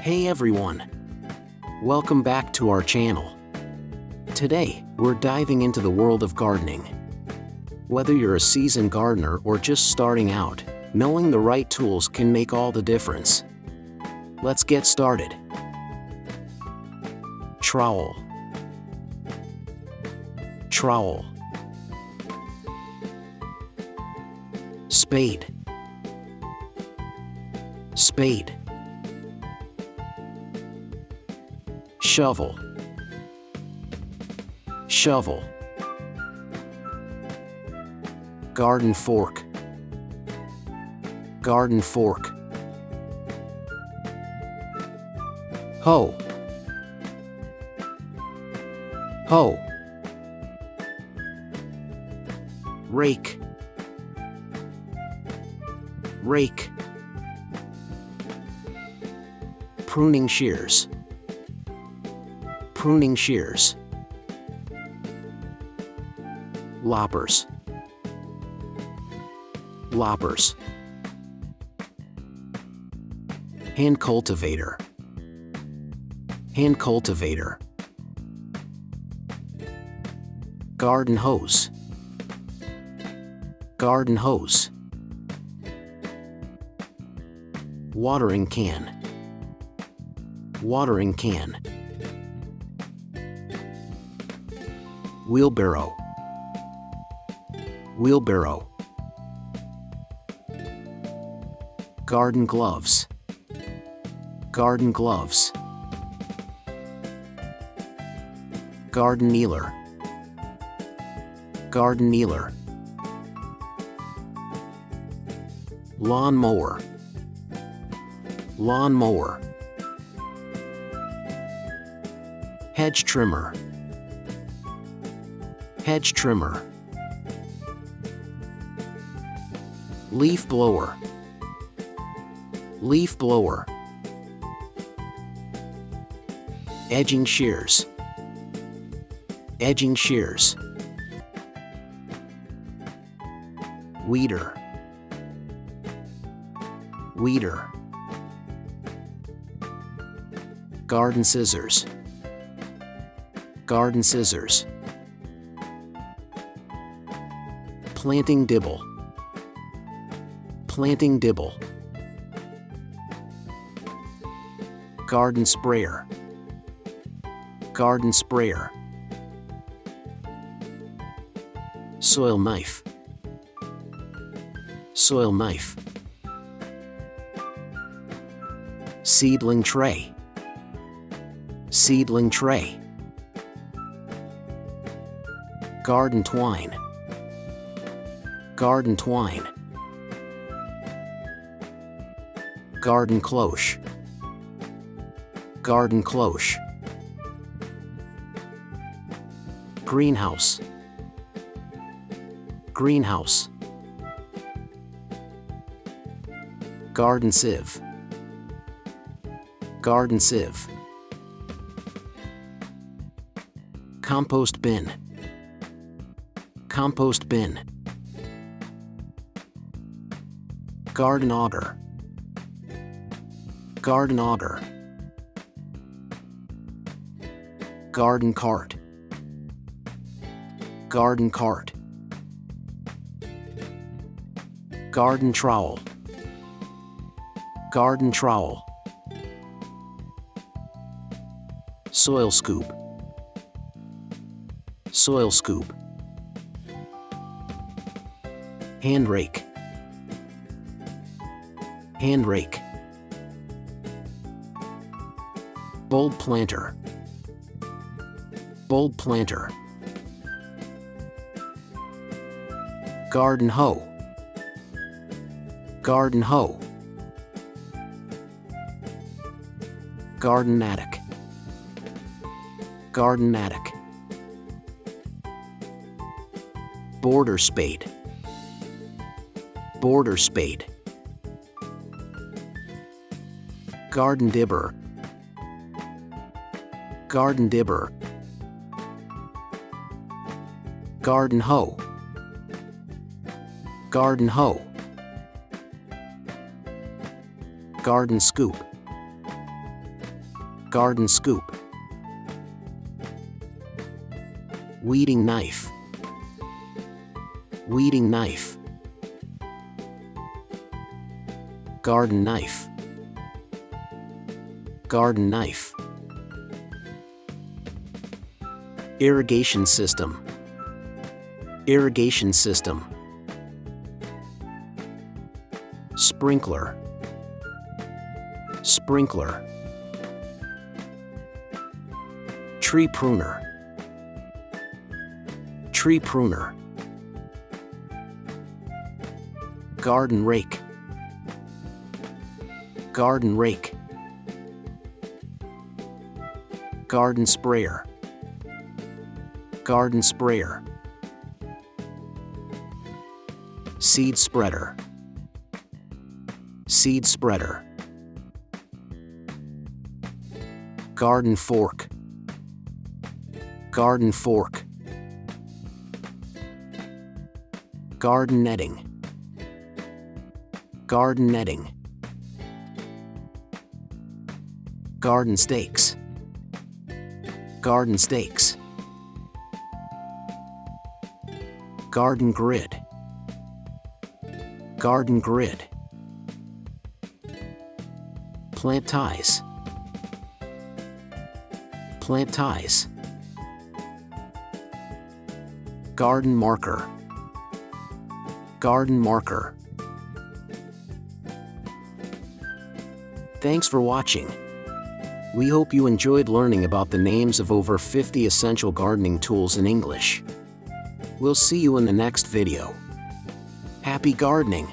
Hey everyone! Welcome back to our channel. Today, we're diving into the world of gardening. Whether you're a seasoned gardener or just starting out, knowing the right tools can make all the difference. Let's get started. Trowel. Trowel. Spade. Spade. Shovel. Shovel. Garden fork. Garden fork. Hoe. Hoe. Rake. Rake. Pruning shears. Pruning shears. Loppers. Loppers. Hand cultivator. Hand cultivator. Garden hose. Garden hose. Watering can. Watering can. Wheelbarrow. Wheelbarrow. Garden gloves. Garden gloves. Garden kneeler. Garden kneeler. Lawn mower. Lawn mower. Hedge trimmer. Hedge trimmer. Leaf blower. Leaf blower. Edging shears. Edging shears. Weeder. Weeder. Garden scissors. Garden scissors. Planting dibble. Planting dibble. Garden sprayer. Garden sprayer. Soil knife. Soil knife. Seedling tray. Seedling tray. Garden twine. Garden twine. Garden cloche. Garden cloche. Greenhouse. Greenhouse. Garden sieve. Garden sieve. Compost bin. Compost bin. Garden auger. Garden auger. Garden cart. Garden cart. Garden trowel. Garden trowel. Soil scoop. Soil scoop. Hand rake. Hand rake. Bulb planter. Bulb planter. Garden hoe. Garden hoe. Garden mattock. Garden mattock. Border spade. Border spade. Garden dibber. Garden dibber. Garden hoe. Garden hoe. Garden scoop. Garden scoop. Weeding knife. Weeding knife. Garden knife. Garden knife. Irrigation system. Irrigation system. Sprinkler. Sprinkler. Tree pruner. Tree pruner. Garden rake. Garden rake. Garden sprayer. Garden sprayer. Seed spreader. Seed spreader. Garden fork. Garden fork. Garden netting. Garden netting. Garden stakes. Garden stakes. Garden grid. Garden grid. Plant ties. Plant ties. Garden marker. Garden marker. Thanks for watching. We hope you enjoyed learning about the names of over 50 essential gardening tools in English. We'll see you in the next video. Happy gardening!